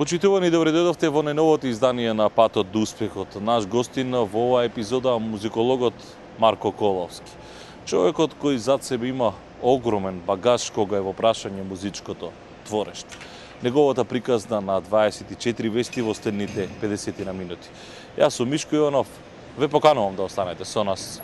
Почитувани, добре дојдовте во најновото издание на Патот до успехот. Наш гостин во оваа епизода музикологот Марко Коловски. Човекот кој зад себе има огромен багаж кога е во прашање музичкото творештво. Неговата приказна на 24 вести во следните 50 на минути. Јас сум Мишко Иванов, ве поканувам да останете со нас.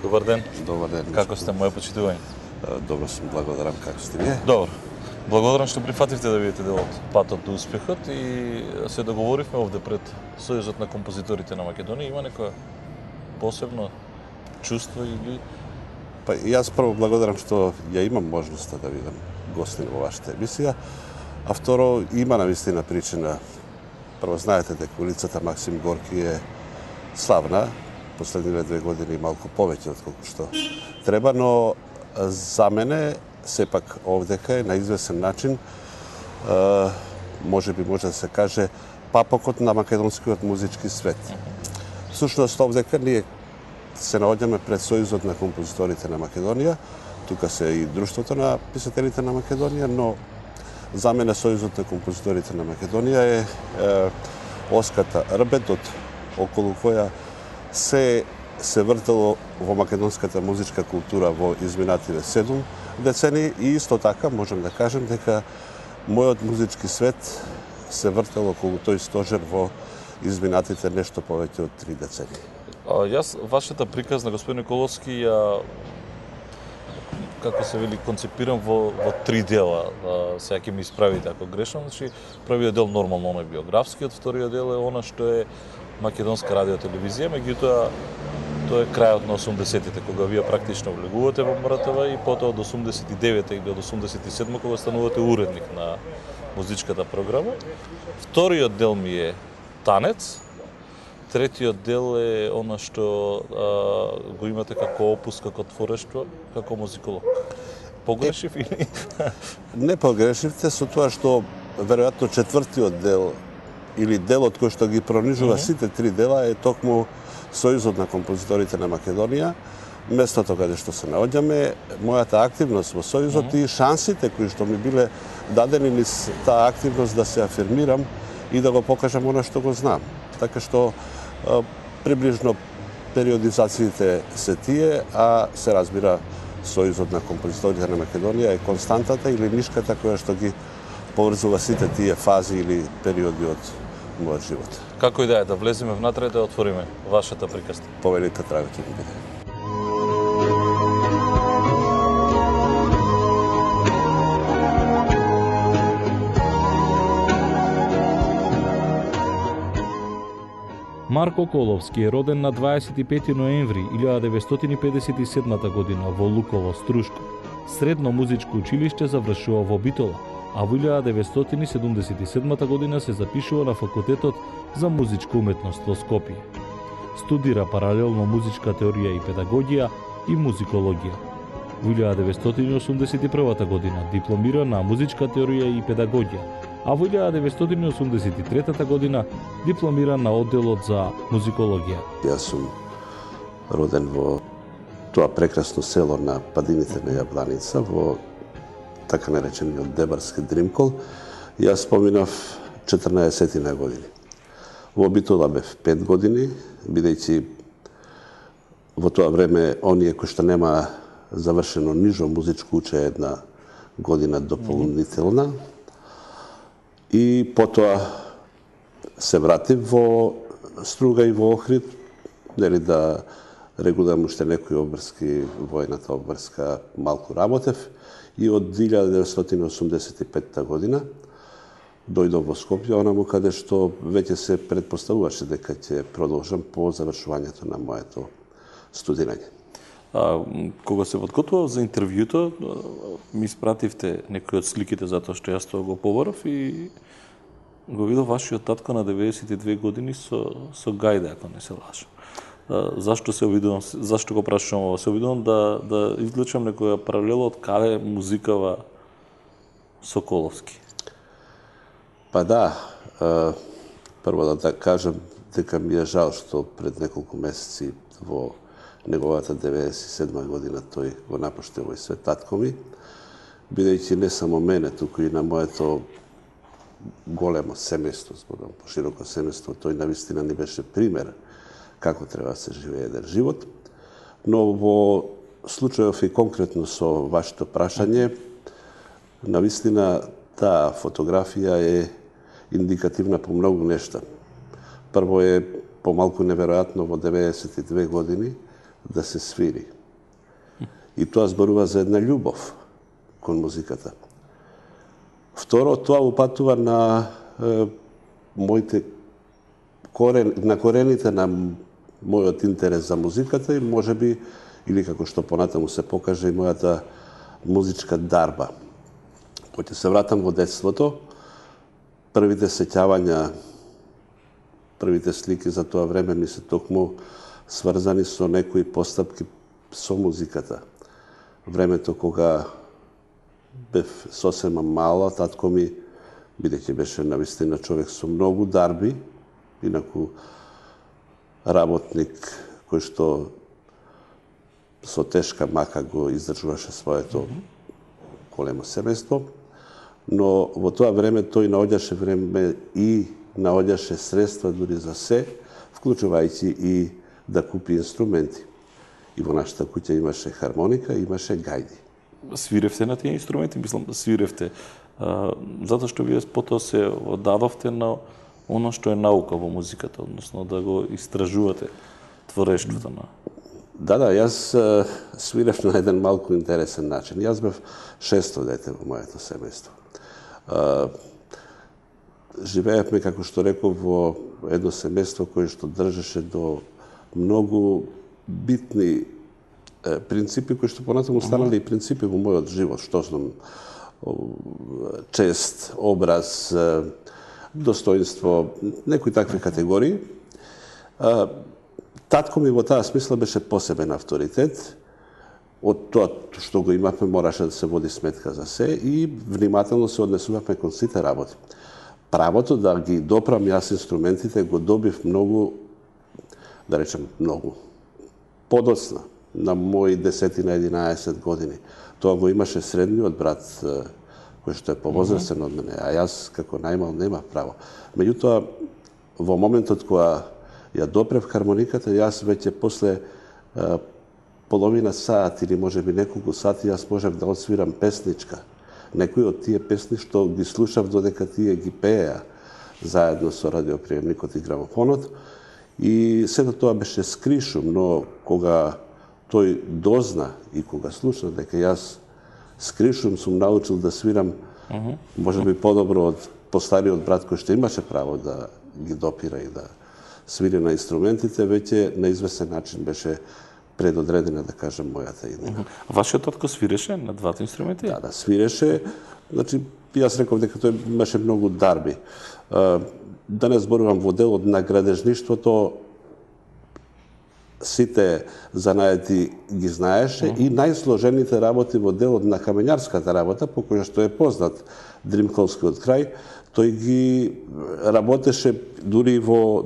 Добар ден. Добар ден. Како сте, моје почитување? Добро сум, благодарам. Како сте вие? Добро. Благодарам што прифативте да бидете дел од Патот до успехот и се договоривме овде пред Сојузот на композиторите на Македонија. Има некое посебно чувство или... Па јас прво благодарам што ја имам можноста да бидам гостин во вашата емисија, а второ има навистина причина. Прво знаете дека улицата Максим Горки е славна, последниве 2 години малку повеќе отколку што треба, но за мене сепак овдека е на извесен начин може да се каже папокот на македонскиот музички свет. Всушност овдека ние се наоѓаме пред Сојузот на композиторите на Македонија, тука се и Друштвото на писателите на Македонија, но за мене Сојузот на композиторите на Македонија е оската, рбетот околу која се вртело во македонската музичка култура во изминативе 7 децени и исто така можам да кажем дека мојот музички свет се вртел околу тој стожер во изминатите нешто повеќе од 3 децени. Јас вашата приказна, господин Коловски, ја како се вели концепирам во 3 дела. Сега ќе ми исправите ако грешам, значи првиот дел нормално оној биографскиот, вториот дел е она што е македонска радиотелевизија, меѓутоа тоа е крајот на 80-тите, кога вие практично влегувате во МРТВ и потоа од 89-та и до 87-та кога станувате уредник на музичката програма. Вториот дел ми е танец, третиот дел е она што го имате како опус, како творештво, како музиколог. Погрешив или? Не погрешивте со тоа што веројатно четвртиот дел или делот кој што ги пронижува сите 3 дела е токму Сојузот на композиторите на Македонија, местото каде што се наоѓаме, мојата активност во Сојузот и шансите кои што ми биле дадени низ таа активност да се афирмирам и да го покажам она што го знам. Така што приближно периодизациите се тие, а се разбира Сојузот на композиторите на Македонија е константата или нишката која што ги поврзува сите тие фази или периоди од мојот живот. Како идеја да влеземе внатре и да отвориме вашата приказна? Повелите трага ќе ми биде. Марко Коловски е роден на 25 ноември 1957 година во Луково, Струшко. Средно музичко училиште завршува во Битола, а во 1977 година се запишува на факултетот за музичка уметност во Скопје. Студира паралелно музичка теорија и педагогија и музикологија. Во 1981 година дипломира на музичка теорија и педагогија, а во 1983 година дипломира на одделот за музикологија. Јас сум роден во тоа прекрасно село на падините на Јабланица, во така наречениот Дебарски Дримкол. Јас поминав 14 на години. Во Битола бев 5 години, бидејќи во тоа време оние кои што нема завршено нижо музичко уче една година дополнителна. И потоа се вратив во Струга и во Охрид, нели да регулирам уште некои обврски, војната обврска малку работев и од 1985 година дојдов во Скопје, онаму каде што веќе се предпоставуваше дека ќе продолжам по завршувањето на моето студирање. Кога се подготвував за интервјуто, ми испративте некои од сликите затоа што јас тоа го поборав и го видов вашиот татко на 92 години со гајде, ако не се лажам. Зашто се обидувам, зашто го прашувам ова? Се обидувам да извлечам некоја паралела од каде музикава Соколовски. Па да, прво да кажам дека ми е жал што пред неколку месеци во неговата 97 година тој го напушти овој свет, татко ми, бидејќи не само мене, туку и на моето големо семејство, зборувам пошироко семејство, тој навистина ни беше пример како треба да се живее еден живот. Но во случајов и конкретно со вашето прашање, навистина таа фотографија е индикативна по многу нешта. Прво е помалку неверојатно во 92 години да се свири. И тоа зборува за една љубов кон музиката. Второ, тоа упатува на моите корените на мојот интерес за музиката и можеби, или како што понатаму се покаже, и мојата музичка дарба. Кога се вратам во детството, првите сеќавања, првите слики за тоа време ми се токму сврзани со некои постапки со музиката. Времето кога бев сосема мала, татко ми, бидејќи беше навистина човек со многу дарби, инаку работник кој што со тешка мака го издржуваше своето големо семејство, но во тоа време тој наоѓаше време и наоѓаше средства дури за се, вклучувајќи и да купи инструменти. И во нашата куќа имаше хармоника, имаше гајди. Свиревте на тие инструменти, мислам, свиревте, затоа што вие потоа се оддадовте на оно што е наука во музиката, односно да го истражувате творештвото на... Да, јас свирев на еден малку интересен начин. Јас бев шесто дете во моето семејство. Живеевме, како што реков, во едно семејство кое што држеше до многу битни принципи кои што понатаму станале и принципи во мојот живот, што знам, чест, образ, достоинство, некои такви категории. Татко ми во таа смисла беше посебен авторитет. Од тоа што го имавме мораше да се води сметка за се и внимателно се однесувавме кон сите работи. Правото да ги допрам јас инструментите го добив многу, да речем многу, подоцна, на мои 10 на 11 години. Тоа го имаше средниот брат, кој што е повозрастен од мене, а јас како најмал немав право. Меѓутоа, во моментот кога ја допрев хармониката, јас веќе после половина сат или можеби неколку сати јас можев да отсвирам песничка. Некои од тие песни што ги слушав додека тие ги пееа заедно со радиоприемникот и грамофонот. И сето тоа беше скришум, но кога тој дозна и кога слушна дека јас скришум сум научил да свирам можеби подобро од постариот брат кој што имаше право да ги допира и да свири на инструментите, веќе на известен начин беше предодредена, да кажем, мојата идеја. Вашиот татко свиреше на двата инструменти? Да, свиреше. Значи, јас реков дека тој имаше многу дарби. Да не зборувам во делот на градежништвото, сите занаети ги знаеше и најсложените работи во делот на камењарската работа, по која што е познат Дримколскиот крај, тој ги работеше дури во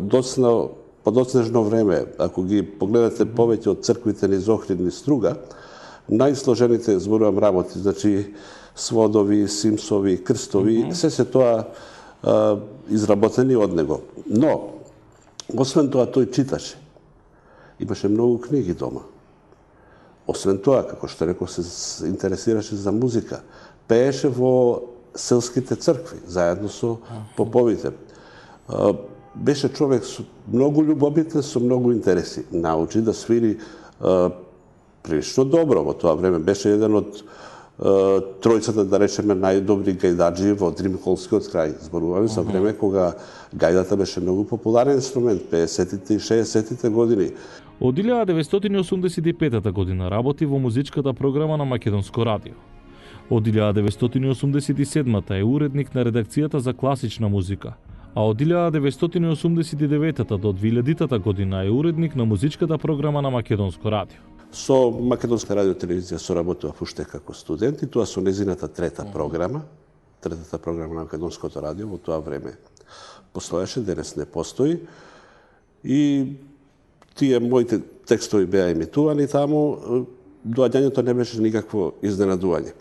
подоцнежно време. Ако ги погледате повеќе од црквите низ Охрид, низ Струга, најсложените, зборувам, работи, значи сводови, симсови, крстови, се тоа изработени од него. Но, освен тоа, тој читаше. Имаше многу книги дома. Освен тоа, како што реков, се интересираше за музика. Пееше во селските цркви, заедно со поповите. Беше човек со многу љубовитен, со многу интереси. Научи да свири прилично добро во тоа време. Беше еден од тројцата, да речеме, најдобри гајдаджи во Дримколскиот крај. Зборуваме за време кога гајдата беше многу популарен инструмент, 50-тите и 60-тите години. Од 1985 година работи во музичката програма на Македонско радио. Од 1987 е уредник на редакцијата за класична музика, а од 1989 до 2000 година е уредник на музичката програма на Македонско радио. Со Македонска радио телевизија соработував уште како студент и тоа со незината третата програма на Македонското радио во тоа време постоеше, денес не постои. И тие моите текстови беа емитувани таму, доаѓањето не беше никакво изненадување.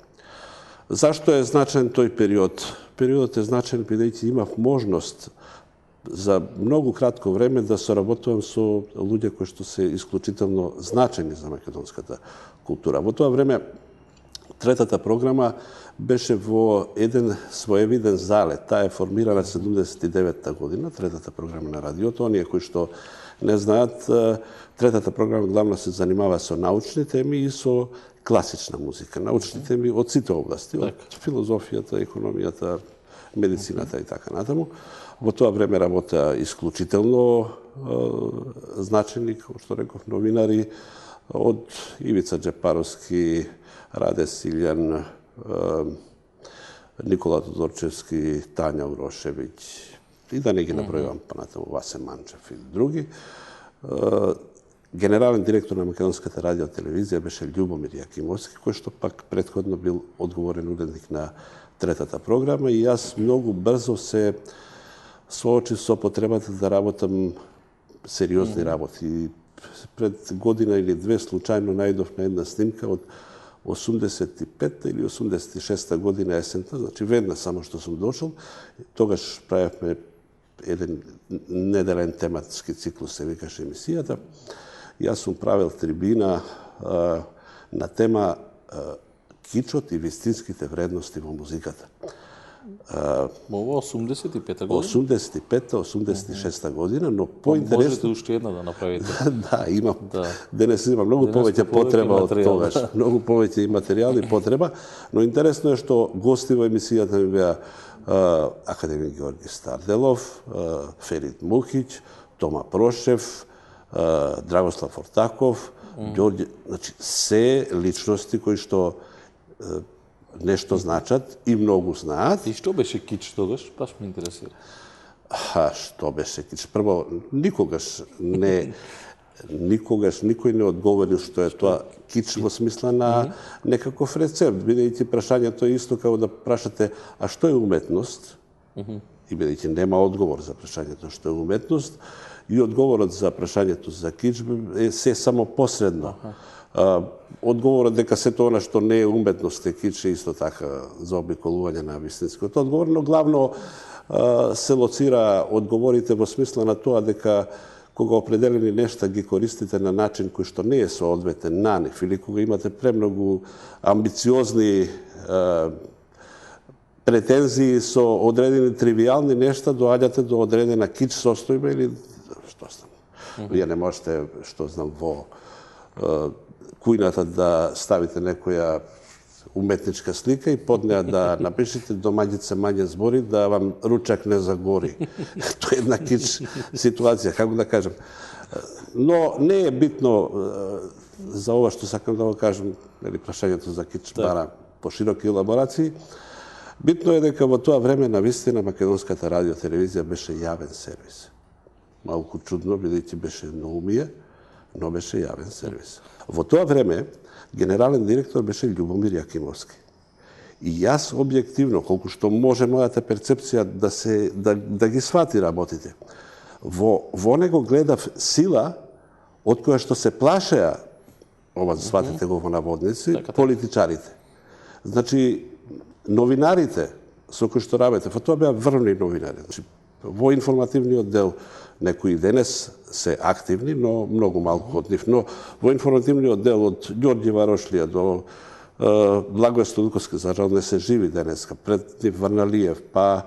Зашто е значен тој период? Периодот е значен бидејќи имав можност за многу кратко време да соработувам со луѓе кои што се исклучително значени за македонската култура. Во тоа време третата програма беше во еден своевиден залет. Таа е формирана 79-та година, третата програма на радиото. Оние кои што не знаат, третата програма главно се занимава со научни теми и со класична музика. Научни теми од сите области, од филозофијата, економијата, медицината и така натаму. Во тоа време работеа исклучително значени, како што реков, новинари од Ивица Джепаровски, Раде Силјан, Никола Тодорчевски, Тања Урошевиќ, и да не ги набројувам понатаму, Васе Манчев и други. Генерален директор на Македонската радио телевизија беше Љубомир Јакимовски, кој што пак претходно бил одговорен уредник на третата програма, и јас многу брзо се соочив со потребата да работам сериозни работи. Пред година или две случајно најдов на една снимка од 85-та или 86-та година есента, значи веднаш само што сум дошол, тогаш правевме еден неделен тематски циклус, се викаше емисијата. Јас сум правил трибина на тема кичот и вистинските вредности во музиката. Во 85-та година? 85-та, 86-та година, но поинтересно... Можете уште една да направите. Да, имам. Денес има многу повеќе потреба од тогаш. Многу повеќе и материјал и потреба, но интересно е што гости во емисијата ми беа академик Георги Старделов, Ферит Мухиќ, Тома Прошев, Драгослав Ортаков, Ѓорѓе, значи се личности кои што нешто значат и многу знаат. И што беше кич тогаш? Баш ме интересира. Што беше кич? Прво, никогаш никој не одговори што е тоа кич во смисла на некаков рецепт, бидејќи прашањето е исто како да прашате а што е уметност? И бидејќи нема одговор за прашањето што е уметност, и одговорот за прашањето за кич е се само посредно. Одговорот дека сето она што не е уметност е кич е исто така за обиколување на вистинскиот одговор, но главно се лоцира одговорите во смисла на тоа дека кога определени нешта ги користите на начин кој што не е соодветен на нив, или кога имате премногу амбициозни претензии со одредени тривијални нешта, доаѓате до одредена кич состојба или што знам. Вие не можете, што знам, во кујната да ставите некоја уметничка слика и под неа да напишете домаѓице мање збори да вам ручак не загори. Тоа е една кич ситуација, како да кажем. Но не е битно за ова што сакам да го кажам, нели прашањето за кич бара пошироки елаборации. Битно е дека во тоа време навистина Македонската радио телевизија беше јавен сервис. Малку чудно, бидејќи беше наумие, но беше јавен сервис. Во тоа време генерален директор беше Љубомир Јакимовски. И јас објективно, колку што може мојата перцепција да ги свати работите, во него гледав сила од која што се плашеа, ова сватите го во наводници, политичарите. Значи, новинарите со кои што работев, тоа беа врвни новинари. Значи, во информативниот дел некои денес се активни, но многу малку од нив. Но во информативниот дел од Ѓорѓи Варошлија до Благој Столковски, за жал не се живи денеска, пред нив Варналиев, па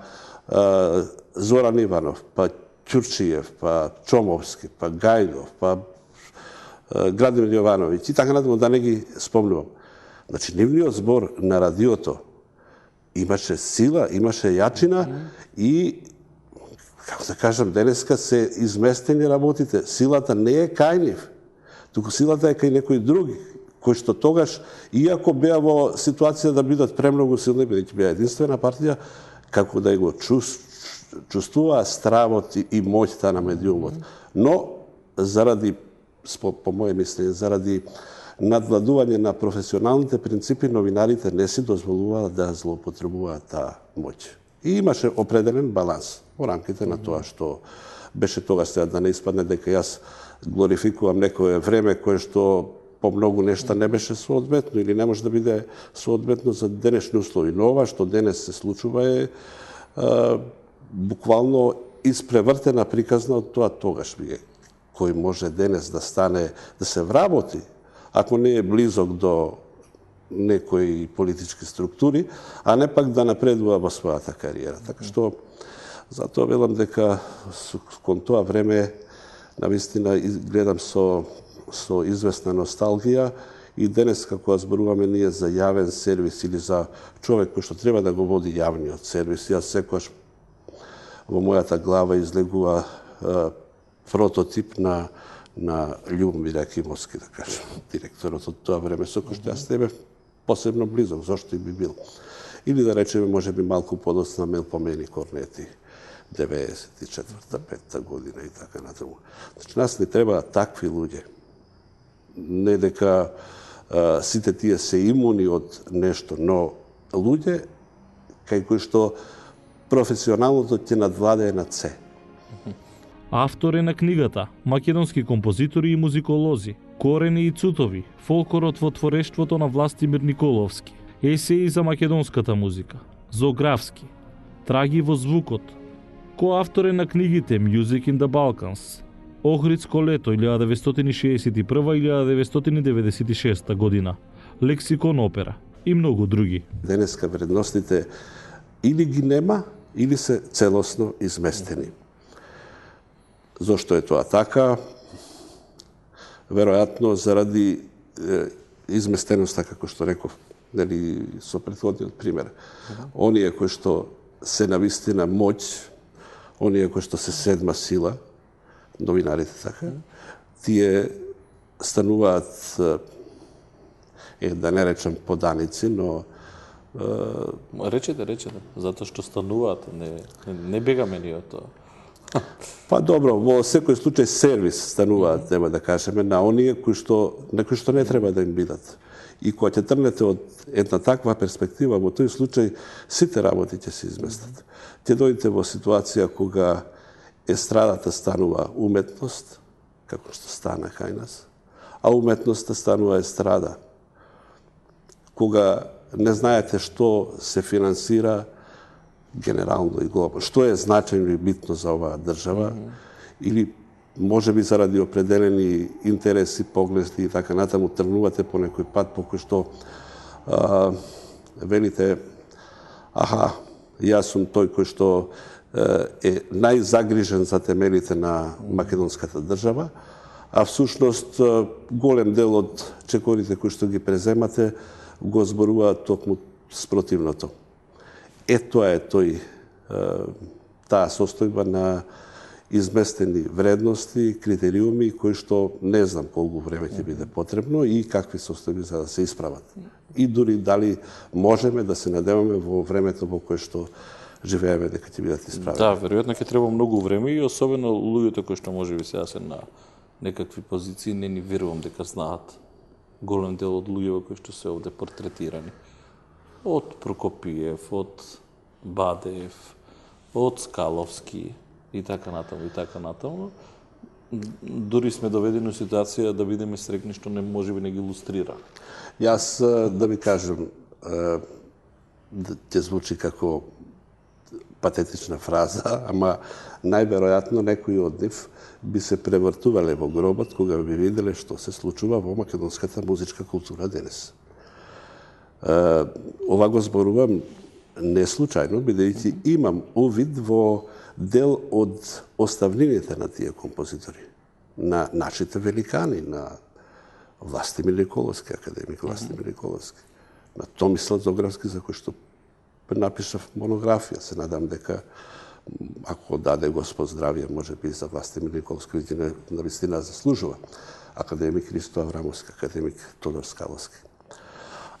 Зоран Иванов, па Ќурчиев, па Чомовски, па Гајдов, па Градимир Јовановиќ и така натаму, да не ги спомнувам. Значи, нивниот збор на радиото имаше сила, имаше јачина и, како да кажам, денеска се изместени работите. Силата не е кај нив, туку силата е кај некои други, кои што тогаш, иако беа во ситуација да бидат премногу силни, бидејќи беа единствена партија, како да го чувствува стравот и моќта на медиумот. Но, заради, по моје мислење, заради надвладување на професионалните принципи, новинарите не си дозволуваат да злоупотребуваат таа моќ. И имаше определен баланс во рамките на тоа што беше тогаш, сега да не испадне дека јас глорификувам некое време кое што по многу нешта не беше соодветно или не може да биде соодветно за денешни услови. Но ова што денес се случува е буквално испревртена приказна од тоа тогаш. Кој може денес да стане, да се вработи, ако не е близок до некои политички структури, а не пак да напредува во својата кариера. Така што, затоа велам дека кон тоа време, навистина, гледам со известна носталгија и денес како зборуваме ние за јавен сервис или за човек кој што треба да го води јавниот сервис, јас секогаш во мојата глава излегува прототип на Љубомир Акимовски, да кажем, директорот од тоа време, со кој што јас не бев посебно близок, зошто и би бил. Или да речеме, може би малку подоцна Мел Помени Корнети, 94-5 година и така натаму. Значи, нас не треба такви луѓе. Не дека сите тие се имуни од нешто, но луѓе кај кои што професионалното ќе надвладее над се. Автор е на книгата Македонски композитори и музиколози, Корени и цутови, фолклорот во творештвото на Властимир Николовски, есеи за македонската музика, Зоографски, Траги во звукот. Коавтор е на книгите Music in the Balkans, Охридско лето 1961-1996 година, Лексикон опера и многу други. Денеска вредностите или ги нема, или се целосно изместени. Зошто е тоа така? Веројатно заради изместеноста, како што реков, нели, со претходниот пример. Оние кои што се навистина моќ, оние кои што се седма сила, новинарите така, тие стануваат, да не речем поданици, но Речете, затоа што стануваат, не бегаме ни од тоа. Па добро, во секој случај сервис стануваат, нема да кажеме, на оние кои што не треба да им бидат. И кога ќе тргнете од една таква перспектива, во тој случај сите работи ќе се изместат. Ќе дојдете во ситуација кога естрадата станува уметност, како што стана кај нас, а уметноста станува естрада. Кога не знаете што се финансира генерално и глобално, што е значајно и битно за оваа држава, или може би заради определени интереси, погледи и така натаму тргнувате по некој пат по кој што велите јас сум тој кој што е најзагрижен за темелите на македонската држава, а всушност голем дел од чекорите кои што ги преземате го зборуваат токму спротивното. Тоа е таа состојба на изместени вредности, критериуми, кои што не знам колку време ќе биде потребно и какви состојби за да се исправат. И дури дали можеме да се надеваме во времето во кое што живееме дека ќе бидат исправени. Да, веројатно ќе треба многу време и особено луѓето кои што можеби сега се на некакви позиции, не ни верувам дека знаат голем дел од луѓето кои што се овде портретирани. Од Прокопиев, од Бадеев, од Скаловски и така натаму. Дури сме доведени во ситуација да бидеме срекни што не може би не ги илустрира. Јас да ви кажам, ќе звучи како патетична фраза, ама најверојатно некои од нив би се превртувале во гробот кога би виделе што се случува во македонската музичка култура денес. Ова го зборувам не случајно, бидејќи имам увид во дел од оставнините на тие композитори, на нашите великани, на Властимир Николовски, академик Властимир Николовски, на Томислав Зоографски, за кој што напишав монографија. Се надам дека, ако даде Господ здравие, може би за Властимир Николовски, навистина заслужува. Академик Христо Аврамовски, академик Тодор Скаловски.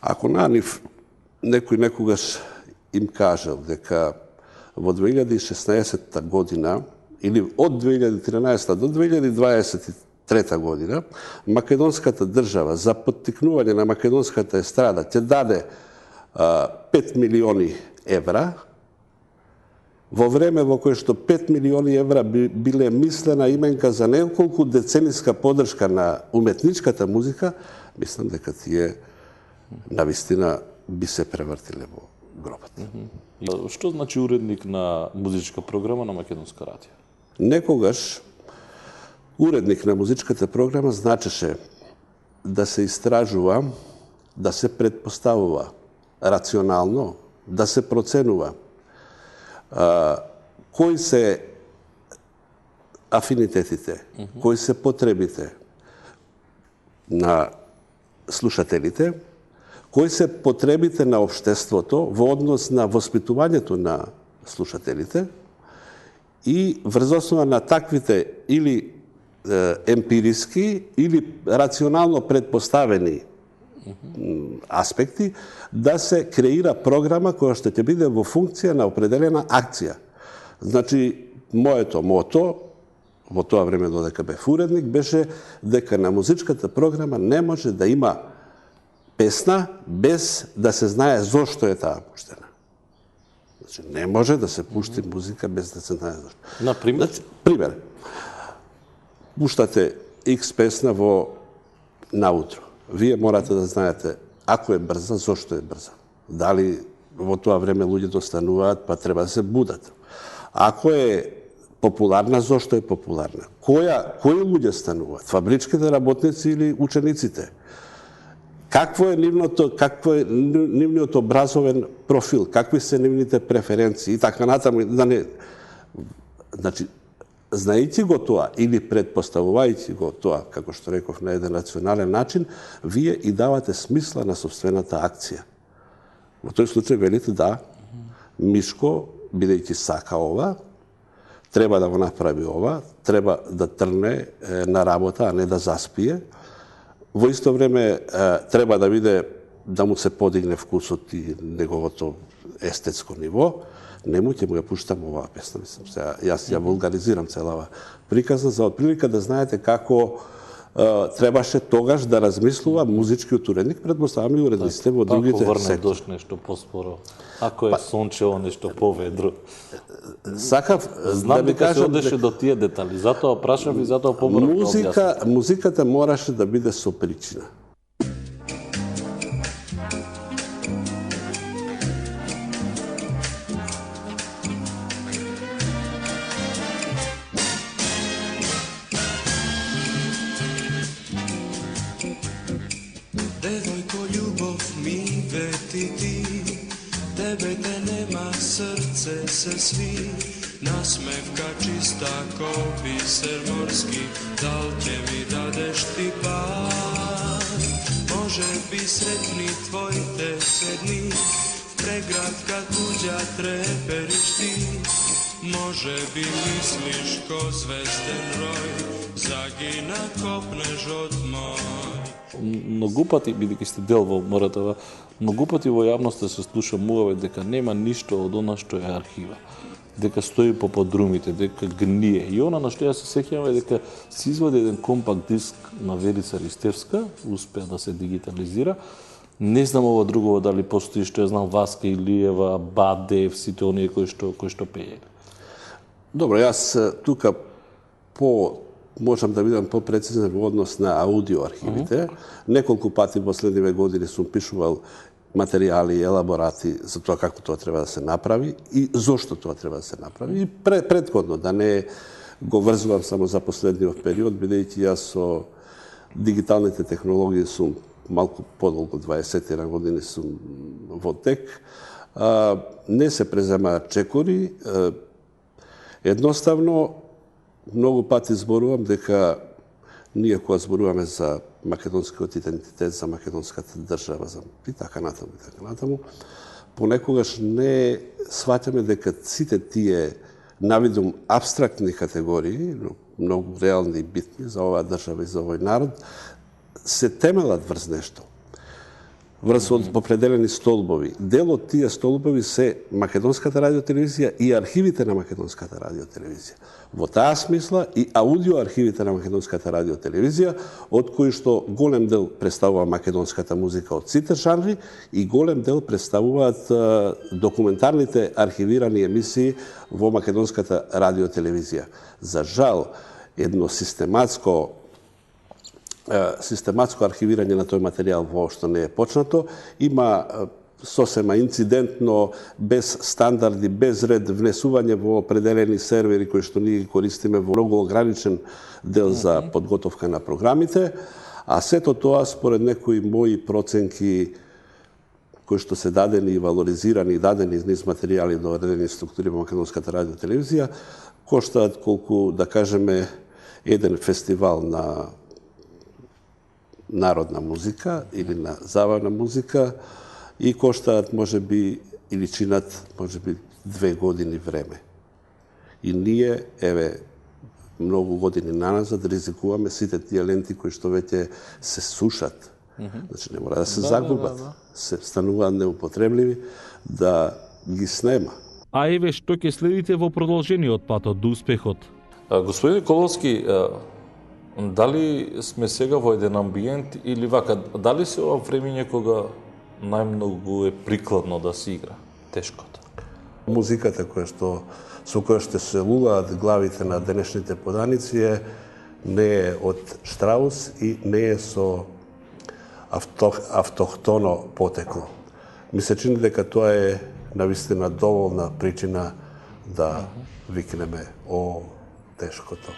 Ако на нив некој некогаш им кажал дека во 2016 година или од 2013 до 2023 година македонската држава за поттикнување на македонската естрада ќе даде 5 милиони евра, во време во кое што 5 милиони евра биле мислена именка за неколку децениска поддршка на уметничката музика, мислам дека тие навистина би се превртиле во гробот. Што значи уредник на музичка програма на Македонска радио? Некогаш уредник на музичката програма значеше да се истражува, да се предпоставува рационално, да се проценува кои се афинитетите, кои се потребите на слушателите, кои се потребите на општеството во однос на воспитувањето на слушателите и врз основа на таквите или емпириски или рационално предпоставени аспекти да се креира програма која што ќе биде во функција на определена акција. Значи, моето мото во тоа време додека бев уредник беше дека на музичката програма не може да има песна без да се знае зошто е таа пуштена. Значи, не може да се пушти музика без да се знае зошто. Например? Значи, пример. Пуштате X песна во наутро. Вие морате да знаете ако е брза, зошто е брза. Дали во тоа време луѓето стануваат, па треба да се будат. Ако е популарна, зошто е популарна? Кои луѓе стануваат? Фабричките работници или учениците? Какво е нивниот образовен профил? Какви се нивните преференции? И така натаму. Значи, знаејќи го тоа или предпоставувајќи го тоа, како што реков, на еден рационален начин, вие и давате смисла на собствената акција. Во тој случај велите да, Мишко, бидејќи сака ова, треба да го направи ова, треба да трне на работа, а не да заспие. Во исто време треба да биде да му се подигне вкусот и неговото естетско ниво. Нему ќе му ја пуштам оваа песна, мислам. Сега, јас ја вулгаризирам целава приказна за отприлика да знаете како требаше тогаш да размислува музичкиот уредник, предпоставам и уредниците во другите сектори. Ако врне сектори. дожд нешто поспоро, ако е сончево нешто поведро. Сакав Знам да ви дека се кажам одеше до тие детали, затоа прашав и затоа побарав да објаснам. музиката мораше да биде со причина. Девојко, љубов ми вети ти, тебе те нема, срце се сви, насмевка чиста ко бисер морски, дал ќе ми дадеш ти пар? Може би сретни твоите се дни, в преградка туѓа трепериш ти, може би мислиш ко звезден рој, загина копнеш од мој. Многу пати, бидејќи сте дел во Моратова, многу пати во јавноста се слуша муаве дека нема ништо од она што е архива. Дека стои по подрумите, дека гние. И она на што јас се сеќавам е дека се извади еден компакт диск на Верица Ристевска, успеа да се дигитализира. Не знам ова друго дали постои, што ја знам, Васка Илиева, Бадев, сите оние кои што пееле. Добро, јас тука можам да бидам попрецизен во однос на аудио архивите. Неколку пати во следниве години сум пишувал материјали и елаборати за тоа како тоа треба да се направи и зошто тоа треба да се направи. И претходно, да не го врзувам само за последниот период, бидејќи јас со дигиталните технологии сум малку подолго, 20 години сум во тек. Не се преземаат чекори. Едноставно, многу пати зборувам дека ние кога зборуваме за македонскиот идентитет, за македонската држава, и така натаму, понекогаш не сваќаме дека сите тие навидум абстрактни категории, многу реални и битни за оваа држава и за овој народ, се темелат врз нешто. врз определени столбови. Дел од тие столбови се Македонската радиотелевизија и архивите на Македонската радиотелевизија. Во таа смисла и аудиоархивите на Македонската радиотелевизија, од кои што голем дел представува македонската музика од сите жанри и голем дел представуваат документарните архивирани емисии во Македонската радиотелевизија. За жал, едно систематско архивирање на тој материјал воопшто не е почнато. Има сосема инцидентно, без стандарди, без ред, внесување во определени сервери кои што ние ги користиме во многу ограничен дел за подготовка на програмите, а сето тоа според некои мои проценки кои што се дадени и валоризирани и дадени низ материјали до одредени структури во Македонската радиотелевизија, коштаат колку, да кажеме, еден фестивал на народна музика или на забавна музика и коштаат можеби или чинат можеби 2 години време. И ние, еве, многу години наназад ризикуваме сите тие ленти кои што веќе се сушат. Значи не мора да се загубат, се стануваат неупотребливи, да ги снема. А еве што ќе следите во продолжениот патот до успехот? Господин Николовски, дали сме сега во еден амбиент или вака, дали се ова времење кога најмногу е прикладно да се игра тешкото? Музиката со која што се лулаат главите на денешните поданици не е од Штраус и не е со автохтоно потекло. Ми се чини дека тоа е навистина доволна причина да викнеме о тешкото.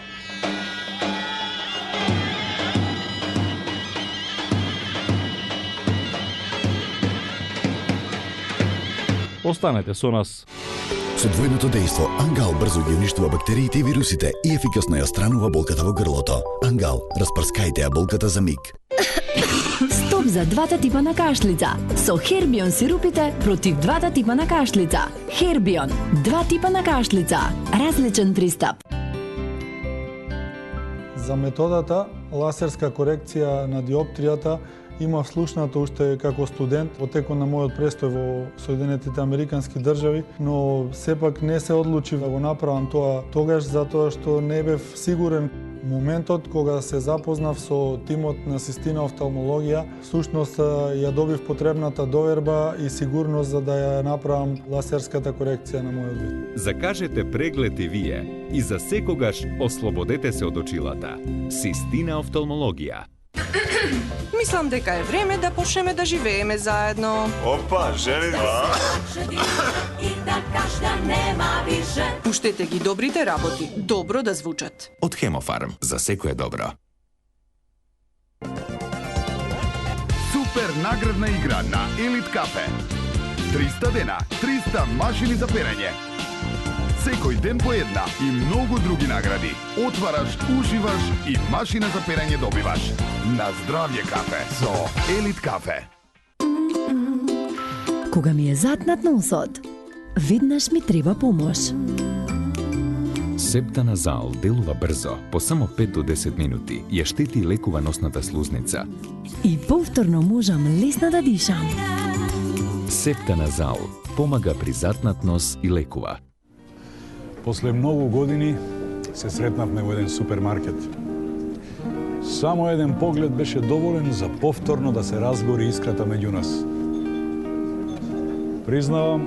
Останете со нас. Со двојното дејство, Ангал брзо ги уништува бактериите и вирусите и ефикасно ја странува болката во грлото. Ангал, распрскајте ја болката за миг. Стоп за двата типа на кашлица. Со Хербион сирупите против двата типа на кашлица. Хербион, 2 типа на кашлица. Различен пристап. За методата лазерска корекција на диоптријата имав слушнато уште како студент во текот на мојот престој во Соединетите Американски држави, но сепак не се одлучив да го направам тоа тогаш затоа што не бев сигурен. Моментот кога се запознав со тимот на Систина офталмологија, всушност ја добив потребната доверба и сигурност за да ја направам лазерската корекција на мојот вид. Закажете преглед и вие и за секогаш ослободете се од очилата. Систина офталмологија. Мислам дека е време да почнеме да живееме заедно. Опа, женитба! И така што нема више. Пуштете ги добрите работи, добро да звучат. Од Хемофарм, за секое добро. Супер наградна игра на Елит Кафе. 300 дена, 300 машини за перење. Секој ден по една и многу други награди. Отвараш, уживаш и машина за перење добиваш. На здравје кафе со Елит Кафе. Кога ми е затнат носот, веднаш ми треба помош. Септаназал делува брзо, по само 5 до 10 минути, ја штети и лекува носната слузница. И повторно можам лесно да дишам. Септаназал помага при затнат нос и лекува. После многу години се сретнавме во еден супермаркет. Само еден поглед беше доволен за повторно да се разгори искрата меѓу нас. Признавам,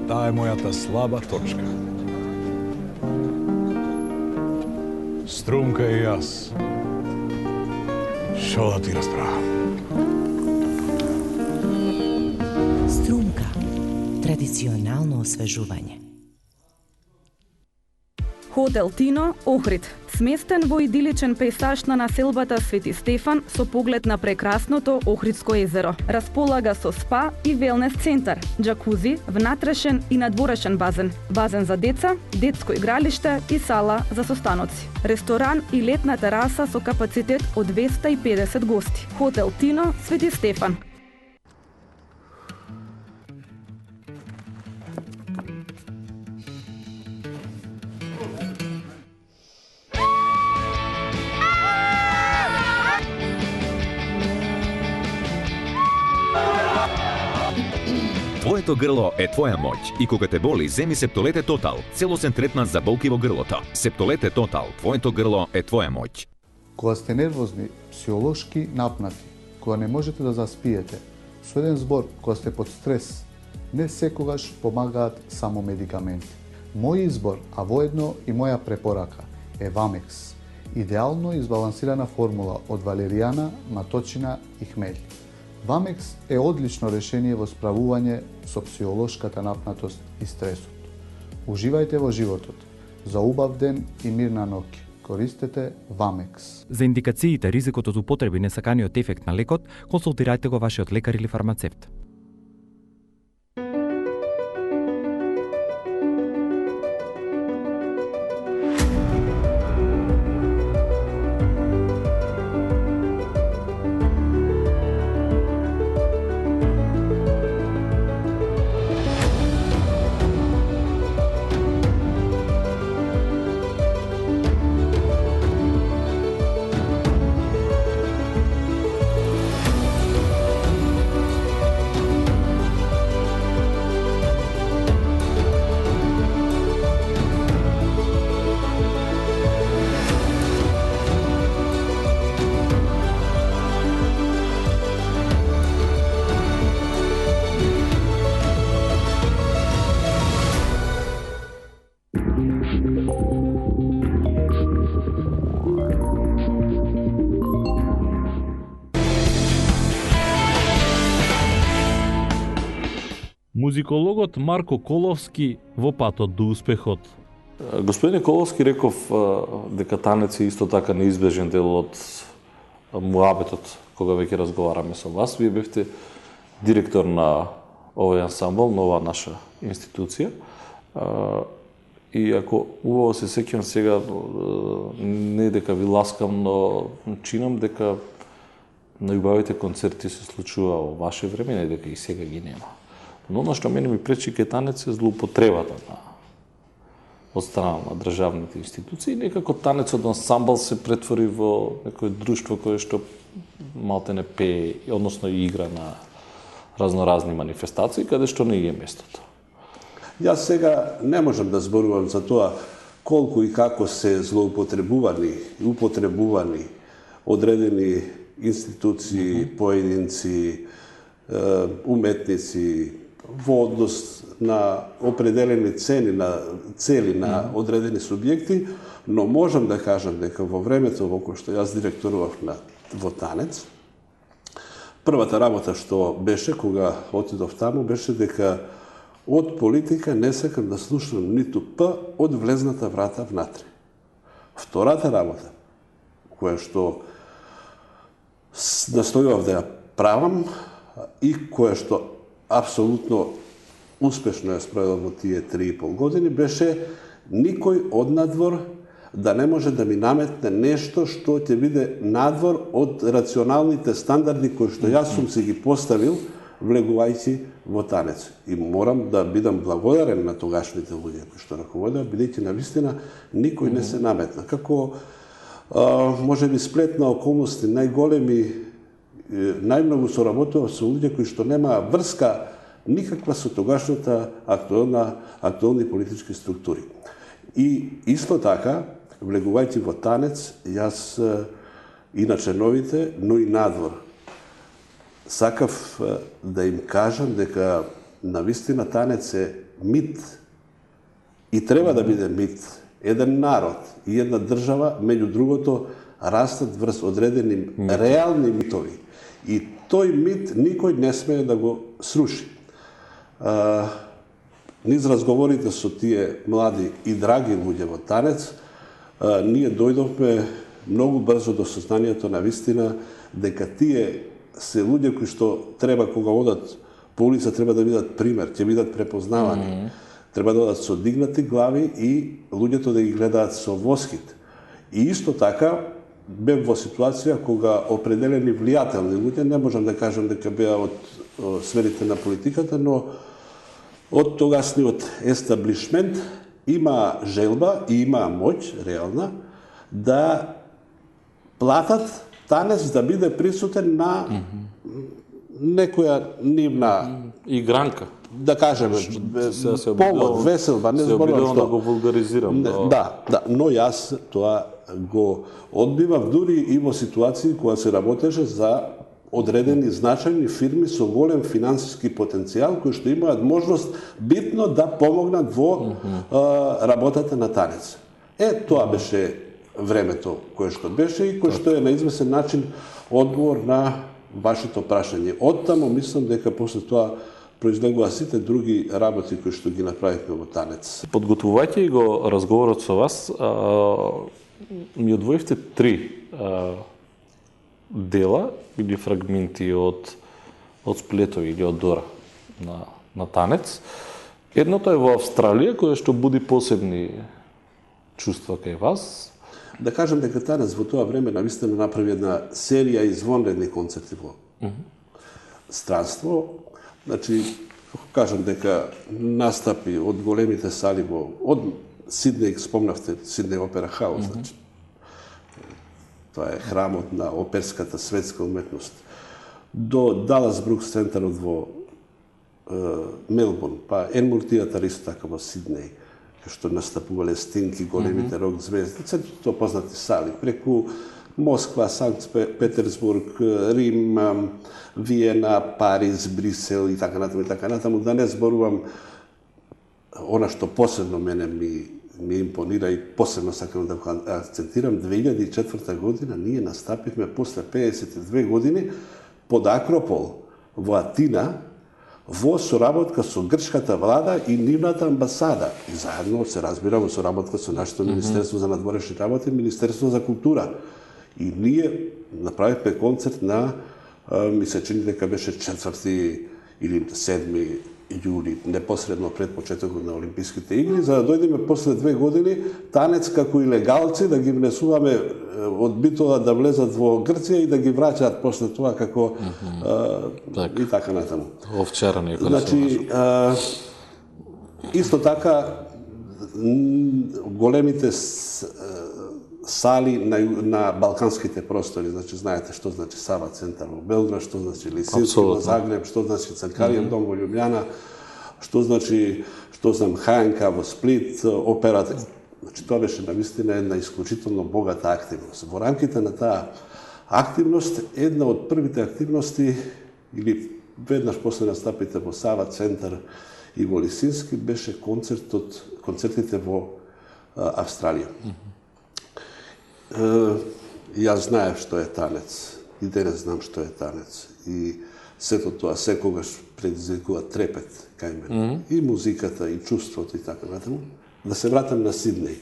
таа е мојата слаба точка. Струмка и јас. Шо да ти расправам? Струмка. Традиционално освежување. Хотел Тино, Охрид, сместен во идиличен пејзаж на населбата Свети Стефан со поглед на прекрасното Охридско езеро. Располага со спа и велнес центар, џакузи, внатрешен и надворешен базен, базен за деца, детско игралиште и сала за состаноци. Ресторан и летна тераса со капацитет од 250 гости. Хотел Тино, Свети Стефан. Твоето грло е твоја моќ и кога те боли, земи Септолете Тотал, целосен третман за болки во грлото. Септолете Тотал, твоето грло е твоја моќ. Кога сте нервозни, психолошки напнати, кога не можете да заспиете, со еден збор, кога сте под стрес, не секогаш помагаат само медикаменти. Мој избор, а воедно и моја препорака, е Вамекс. Идеално избалансирана формула од валеријана, маточина и хмелј. Вамекс е одлично решение во справување со психолошката напнатост и стресот. Уживајте во животот. За убав ден и мирна ноќ. Користете Вамекс. За индикациите, ризикот од употреба и несаканиот ефект на лекот, консултирајте го вашиот лекар или фармацевт. Музикологот Марко Коловски во патот до успехот. Господин Коловски реков дека танец е исто така неизбежен дел од муабетот кога веќе разговараме со вас. Вие бевте директор на овој ансамбл, на оваа наша институција. И ако убаво се сеќавам сега, не дека ви ласкам, но чинам дека најубавите концерти се случува во ваше време, не дека и сега ги нема. Но она што мене ми пречи кај танец е злоупотребата од страна на државните институции. Некако танецот ансамбл се претвори во некое друштво кое што малте не пее, односно и игра на разноразни манифестации, каде што не е местото. Јас сега не можам да зборувам за тоа колку и како се злоупотребувани и употребувани одредени институции, поединци, уметници во однос на определени цели на одредени субјекти, но можам да кажам дека во времето во кое што јас директорував во танец, првата работа што беше кога отидов таму беше дека од политика не сакам да слушам ниту П од влезната врата внатре. Втората работа, која што настојував да ја правам и која што апсолутно успешно ја спроведов во тие 3,5 години, беше никој од надвор да не може да ми наметне нешто што ќе биде надвор од рационалните стандарди кои што јас сум си ги поставил влегувајќи во танец. И морам да бидам благодарен на тогашните луѓе кои што раководеа, бидејќи навистина никој не се наметна. Како можеби сплет на околности најголеми, најмногу соработував со луѓе кои што немаа врска никаква со тогашната актуелни политички структури. И исто така, влегувајќи во танец, јас иначе новите, но и надвор, сакав да им кажам дека навистина танец е мит и треба да биде мит. Еден народ и една држава, меѓу другото, растат врз одредени реални митови. И тој мит никој не смее да го сруши. Низ разговорите со тие млади и драги луѓе во танец, ние дојдовме многу брзо до сознанието на вистина дека тие се луѓе кои што треба кога одат по улица треба да бидат пример, ќе бидат препознавани. Треба да одат со дигнати глави и луѓето да ги гледаат со воскит. И исто така бев во ситуација кога определени влијателни луѓе, не можам да кажам дека беа од сферите на политиката, но од тогашниот естаблишмент има желба и има моќ реална да платат танец да биде присутен на некоја нивна игранка. Да кажеме, повод, веселба, не зборувам што. да го вулгаризирам. Да, но јас тоа го одбивав дури и во ситуации кога се работеше за одредени значајни фирми со голем финансиски потенцијал кои што имаат можност битно да помогнат во работата на Танец. Тоа беше времето кое што беше и кое што е на известен начин одговор на вашето прашање. Оттаму мислам дека после тоа произлегува сите други работи кои што ги направивме во Танец. Подготвувајќи го разговорот со вас, ми одвоивте 3 дела или фрагменти од сплетови или од дора на Танец. Едното е во Австралија, кое што буди посебни чувства кај вас. Да кажем дека Танец во тоа време навистина направи една серија извонредни концерти во странство. Значи, кажам дека настапи од големите сали од Сиднеј, спомнавте Сиднеј Опера Хаус, значи. Тоа е храмот на оперската светска уметност. До Далас Брукс центарот во Мелбурн, па Енмур театар исто така во Сиднеј, кај што настапувале Стинг и големите рок звезди, сето тоа познати сали, преку Москва, Санкт Петерсбург, Рим, Виена, Париз, Брисел и така натаму, да не зборувам она што посебно мене ми импонира и посебно сакам да го акцентирам, 2004 година ние настапивме после 52 години под Акропол во Атина во соработка со грчката влада и нивната амбасада. И заедно се разбира во соработка со нашето Министерство за надворешни работи и Министерство за култура. И ние направивме концерт на, ми се чини дека беше 4 или 7 јули, непосредно пред почетокот на Олимписките игри, за да дојдеме после 2 години Танец како илегалци, да ги внесуваме од Битола да влезат во Грција и да ги враќаат после тоа како и така натаму. Овчарани. Значи, исто така, големите сали на балканските простори, значи знаете што значи Сава центар во Белград, што значи Лисински во Загреб, што значи Цанкариев дом во Љубљана, што значи ХНК во Сплит, операта. Значи тоа беше навистина една исклучително богата активност. Во рамките на таа активност, една од првите активности или веднаш после настапите во Сава центар и во Лисински беше концертите во Австралија. Јас знаев што е Танец, и денес знам што е Танец. И сето тоа секогаш предизвикува трепет кај мене. И музиката, и чувството, и така натаму. Да се вратам на Сиднеј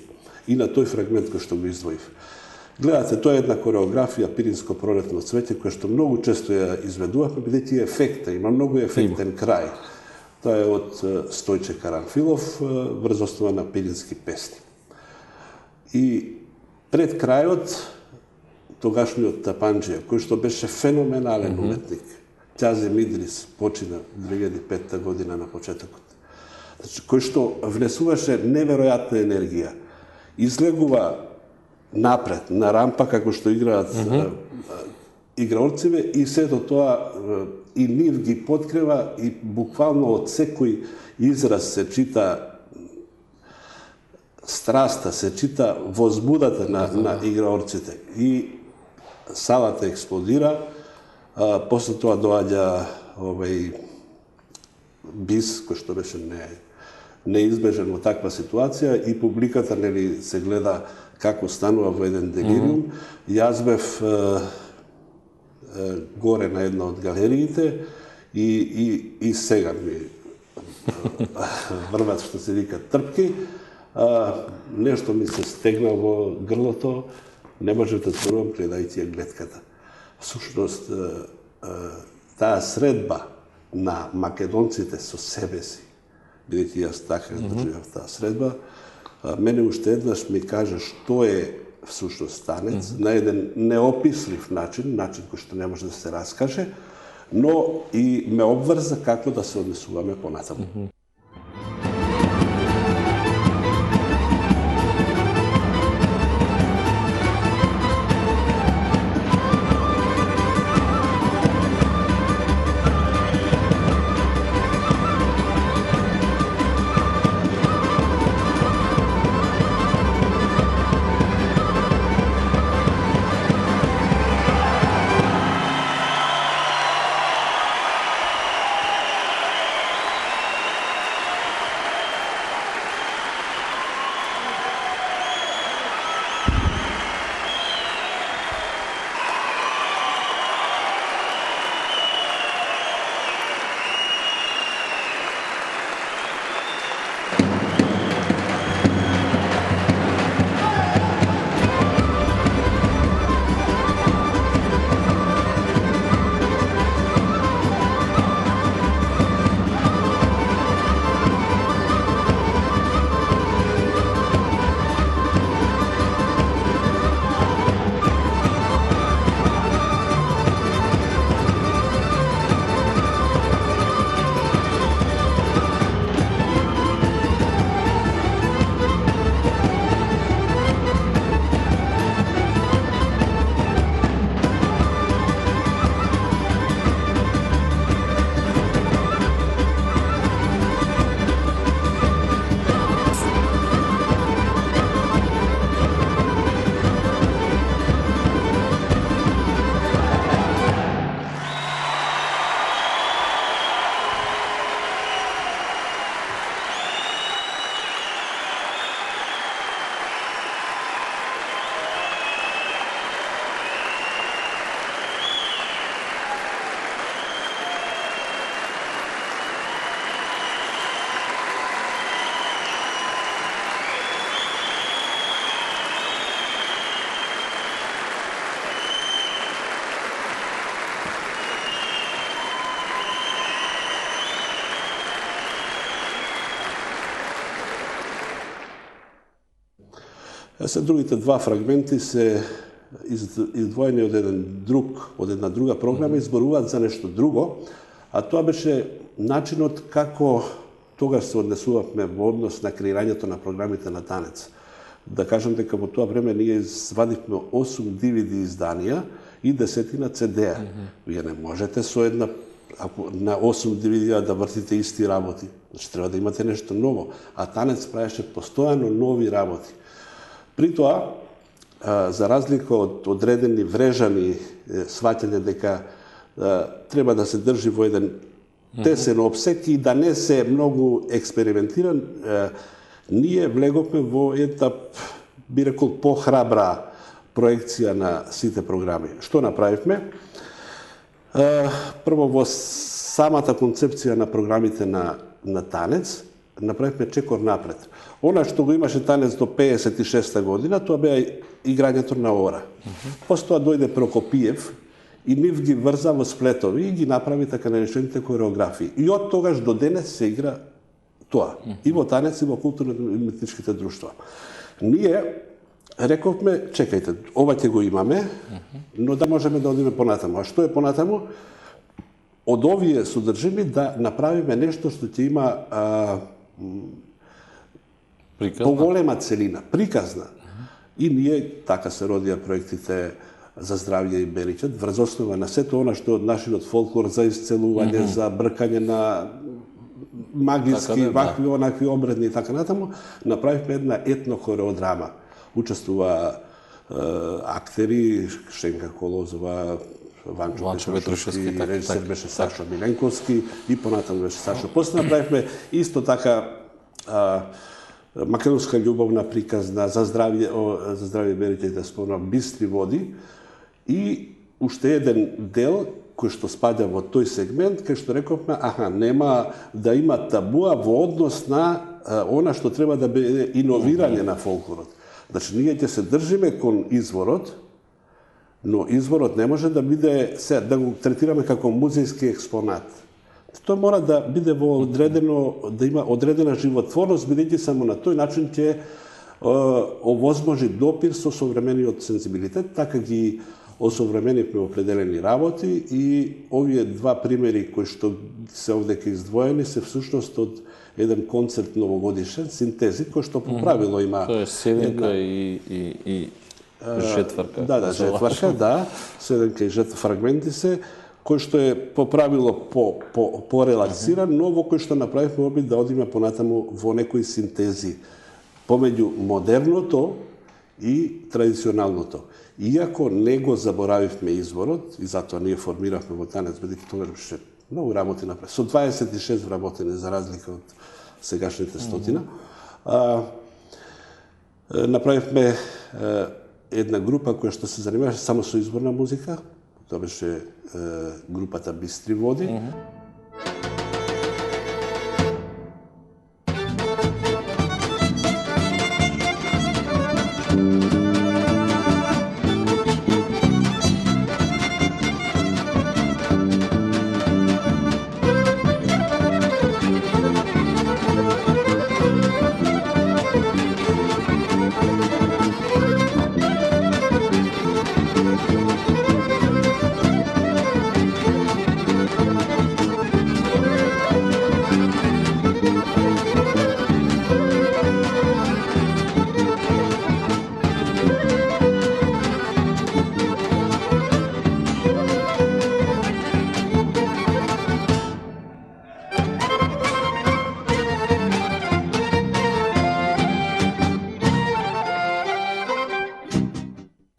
и на тој фрагмент кој што го издвоив. Гледате, тоа е една кореографија Пиринско пролетно цвеќе, која што многу често ја изведувавме, бидејќи ефекта, има многу ефектен крај. Тоа е од Стојче Карамфилов, врз основа на пирински песни. И пред крајот, тогашниот Тапанџија, кој што беше феноменален уметник, Ќазем Идрис, почина 2005 година на почетокот. Значи, кој што внесуваше неверојатна енергија, излегува напред, на рампа, како што играат играорциве, и сето тоа и нив ги подкрива, и буквално од секој израз се чита страста, се чита возбудата на играорците. И салата експлодира, после тоа доаѓа бис, кој што беше неизбежен во таква ситуација, и публиката се гледа како станува во еден делириум. Јас бев горе на една од галериите и сега ми врват, што се вика, трпки. Нешто ми се стегна во грлото, не можев да зборувам гледајќи ја глетката. Всушност, таа средба на македонците со себе си, бидејќи јас така доживев таа средба, мене уште еднаш ми кажа што е всушност Танец, на еден неопислив начин кој што не може да се раскаже, но и ме обврза како да се однесуваме понатаму. Се другите два фрагменти се издвоени од една друга програма, изборуваат за нешто друго, а тоа беше начинот како тогаш се однесувавме во однос на креирањето на програмите на танец. Да кажам дека во тоа време ние извадивме 8 DVD изданија и 10 CD-а. Вие не можете со една на 8 DVD да вртите исти работи. Значи треба да имате нешто ново, а танец правеше постојано нови работи. При тоа, за разлика од одредени врежани сваќање дека треба да се држи во еден тесен опсек и да не се многу експериментиран, ние влеговме во една, би рекол, похрабра проекција на сите програми. Што направивме? Прво, во самата концепција на програмите на танец, направивме чекор напред. Она што го имаше танец до 56 година, тоа беа играњето на ора. После тоа дојде Прокопиев и нив ги врза во сплетови и ги направи така наречените хореографии. И од тогаш до денес се игра тоа. И во танец, и во културно-уметничките друштва. Ние рековме, чекајте, ова ќе го имаме, но да можеме да одиме понатаму. А што е понатаму? Од овие содржини да направиме нешто што ќе има поголема целина, приказна. И ние така се родија проектите за здравје и Беричет, врз основа на сето она што од нашиот фолклор за исцелување, за бркање на магиски, вакви, онакви обредни и така натаму, направивме една етно-хореодрама. Учествува актери, Шенка Колозова, Ванчо Петрушевски, режисер беше Сашо Миленковски и понатаму беше Сашо. После направивме исто така македонска љубовна приказна за здравје Беричет, да спомнам, Бистри води, и уште еден дел кој што спаѓа во тој сегмент, кај што рековме, нема да има табуа во однос на она што треба да биде иновирање на фолклорот. Значи, ние ќе се држиме кон изворот, но изворот не може да биде, да го третираме како музејски експонат. Тоа мора да биде во одредено, да има одредена животворност, бидејќи само на тој начин ќе овозможи допир со современиот сензибилитет, така ги осовременивме определени работи и овие два примери кои што се овдека издвоени се всушност од еден концерт новогодишен, синтезит, кој што по правило има... Тоа е седенка и жетварка. Да, жетварка, да. Седенка и жетварка фрагменти се, кој што е по правило по-релаксиран, но во кој што направивме обид да одиме понатаму во некои синтези помеѓу модерното и традиционалното. Иако не го заборавивме изворот, и затоа ние формиравме во танец, бидејќи тоа беше многу работи направи. Со 26 вработени, за разлика од сегашните стотина. Направивме една група која што се занимаваше само со изборна музика. Тоа беше групата Бистри води.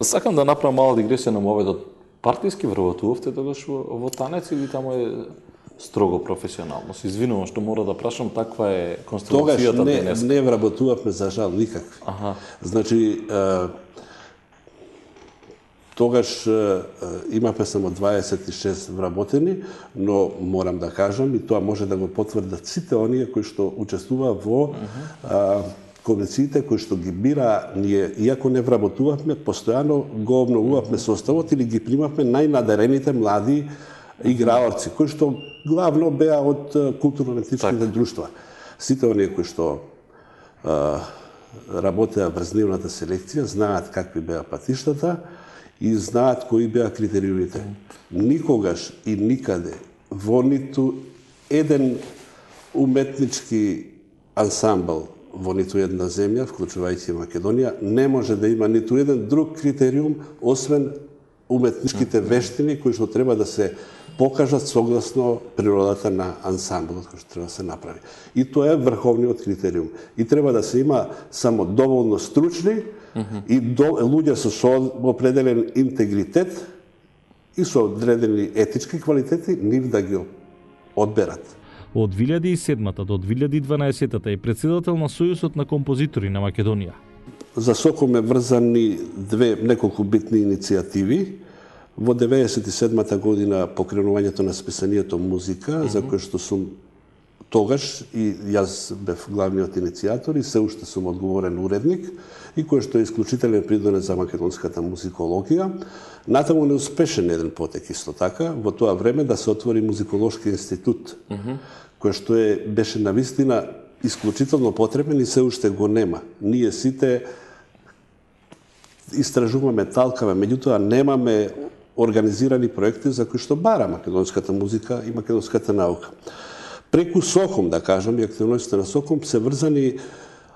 Сакам да направам мала дигресија на моветот. Партиски вработувавте тогаш во танец или таму е строго професионално? Се извинувам што мора да прашам, таква е конституцијата денес. Тогаш не вработувавме за жал никакви. Значи, тогаш имавме само 26 вработени, но морам да кажам, и тоа може да го потврдат сите оние кои што учествува во комисиите кои што ги бира, ние, иако не вработувавме, постојано го обновувавме составот или ги примавме најнадарените млади играорци, кои што главно беа од културно-уметничките друштва. Сите оние кои што работеа врз нивната селекција, знаат какви беа патиштата и знаат кои беа критериумите. Никогаш и никаде во ниту еден уметнички ансамбл во ниту една земја, вклучувајќи Македонија, не може да има ниту еден друг критериум, освен уметничките вештини кои што треба да се покажат согласно природата на ансамблот кој што треба да се направи. И тоа е врховниот критериум. И треба да се има само доволно стручни и луѓе со определен интегритет и со одредени етички квалитети, нив да ги одберат. Од 2007 до 2012 е председател на Сојузот на композитори на Македонија. За Соком е врзани неколку битни иницијативи. Во 1997 година покренувањето на списанието Музика, за кој што сум тогаш и јас бев главниот иницијатор и се уште сум одговорен уредник и кој што е исклучителен придонес за македонската музикологија. Натаму неуспешен еден потек исто така, во тоа време да се отвори музиколошки институт, кој што беше навистина исклучително потребен и се уште го нема. Ние сите истражуваме, талкаме, меѓутоа немаме организирани проекти за кои што бара македонската музика и македонската наука. Преку Соком, да кажам, и активностите на Соком се врзани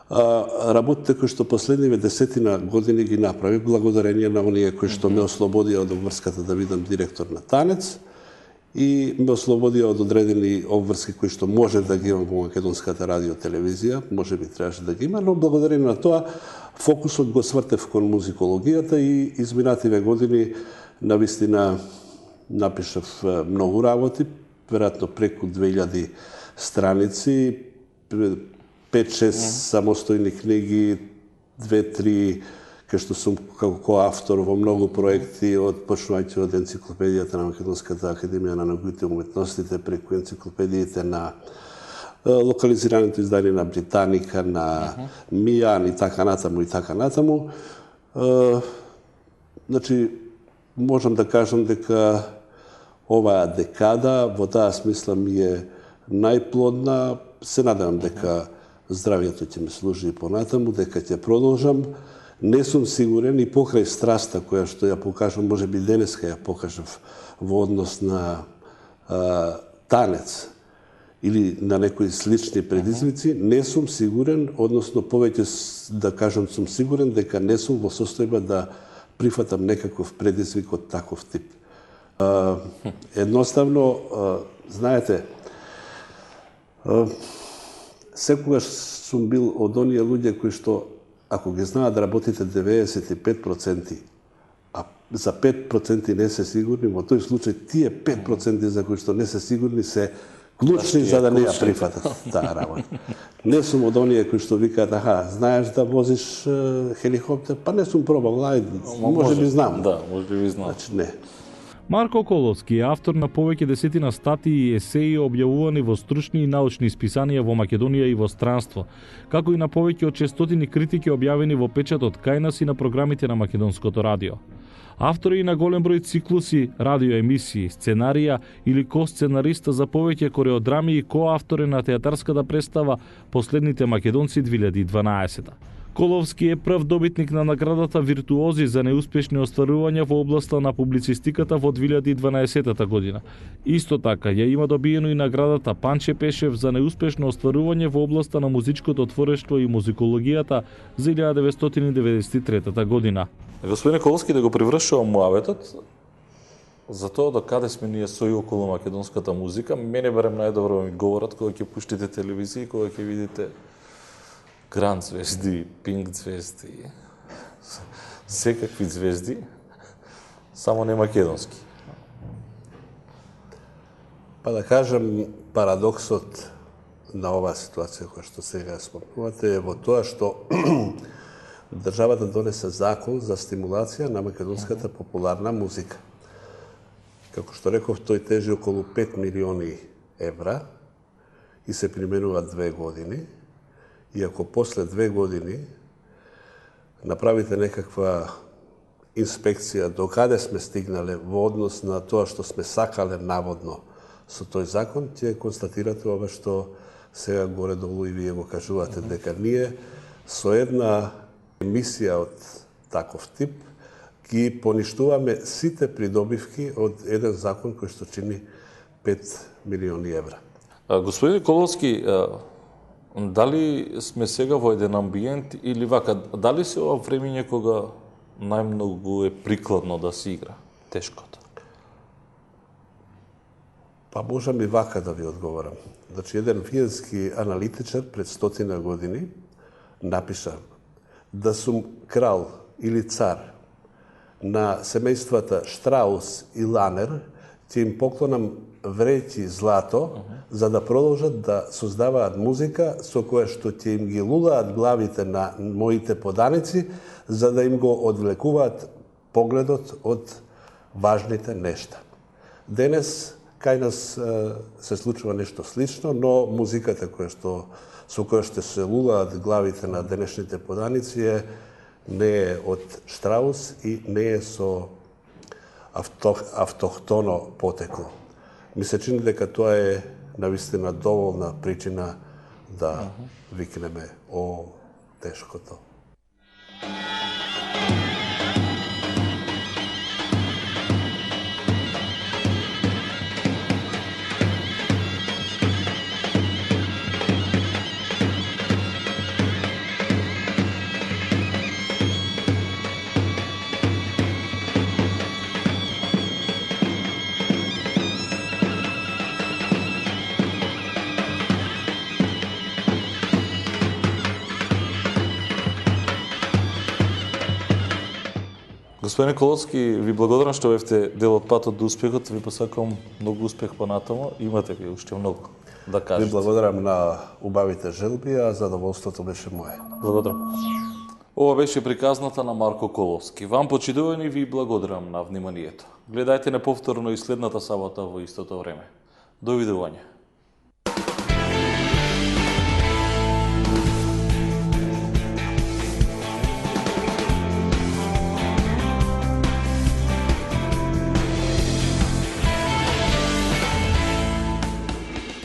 работите кои што последниве 10 години ги направи благодарение на оние кои што ме ослободија од обврската да бидам директор на Танец и ме ослободија од одредени обврски кои што може да ги имам во македонската радиотелевизија, може би требаше да ги има, но благодарение на тоа фокусот го свртев кон музикологијата и изминативе години навистина напишав многу работи, веројатно преку 2000 страници, 5-6 самостојни книги, 2-3 кај што сум како коавтор во многу проекти, почнувајќи од енциклопедијата на Македонската академија на науките и уметностите, преку енциклопедиите на локализираното издание на Британика, на Мијан и така натаму и така натаму. Значи, можам да кажам дека оваа декада во таа смисла ми е најплодна. Се надевам дека здравието ќе ми служи и понатаму, дека ќе продолжам. Не сум сигурен и покрај страста која што ја покажам, може би денеска ја покажав во однос на Танец или на некои слични предизвици, не сум сигурен, односно повеќе да кажам сум сигурен дека не сум во состојба да прифатам некаков предизвик од таков тип. Едноставно, знаете, секогаш сум бил од оние луѓе кои што, ако ги знаат да работите 95%, а за 5% не се сигурни, во тој случај тие 5% за кои што не се сигурни се клучни за да не ја прифатат таа работа. Не сум од оние кои што викаат, знаеш да возиш хеликоптер, па не сум пробал, може би знам. Да, може би знам. Значи не. Марко Коловски е автор на повеќе десетина статии и есеи објавувани во стручни и научни списанија во Македонија и во странство, како и на повеќе од 600 критики објавени во печатот кај нас и на програмите на Македонското радио. Автор е и на голем број циклуси, радиоемисии, сценарија или ко-сценариста за повеќе кореодрами и коавтор е на театарската представа Последните македонци 2012. Коловски е прв добитник на наградата Виртуози за неуспешни остварувања во областа на публицистиката во 2012 година. Исто така ја има добиено и наградата Панче Пешев за неуспешно остварување во областа на музичкото творештво и музикологијата за 1993 година. Господин Коловски, да го привршувам муабетот за тоа до каде сме ние со и околу македонската музика. Мене барем најдобро ми говорат кога ќе пуштите телевизија, кога ќе видите гранд звезди, пинк звезди, секакви звезди, само не македонски. Па да кажам, парадоксот на оваа ситуација која што сега спомнувате е во тоа што државата донесе закон за стимулација на македонската популарна музика. Како што реков, тој тежи околу 5 милиони евра и се применува 2 години. И ако после 2 години направите некаква инспекција до каде сме стигнале во однос на тоа што сме сакале наводно со тој закон, ќе констатирате ова што сега горе-долу и вие го кажувате, дека ние со една емисија од таков тип ги поништуваме сите придобивки од еден закон кој што чини 5 милиони евра. Господин Николовски, дали сме сега во еден амбиент или вака, дали се ова времење кога најмногу е прикладно да се игра тешкото? Па можам и вака да ви одговорам. Значи, еден виенски аналитичар пред 100 години напиша да сум крал или цар на семејствата Штраус и Ланер, ќе им поклонам вреќи злато, за да продолжат да создаваат музика со која што ќе им ги лулаат главите на моите поданици, за да им го одвлекуваат погледот од важните нешта. Денес кај нас се случува нешто слично, но музиката со која што се лулаат главите на денешните поданици не е од Штраус и не е со автохтоно потекло. Ми се чини дека тоа е навистина доволна причина да викнеме о тешкото. Господин Николовски, ви благодарам што бевте дел од патот до успехот. Ви посакувам многу успех понатаму. Имате ви уште многу да кажете. Ви благодарам на убавите желби, а задоволството беше мое. Благодарам. Ова беше приказната на Марко Коловски. Вам, почитувани, ви благодарам на вниманието. Гледајте неповторно и следната сабота во истото време. Довидување.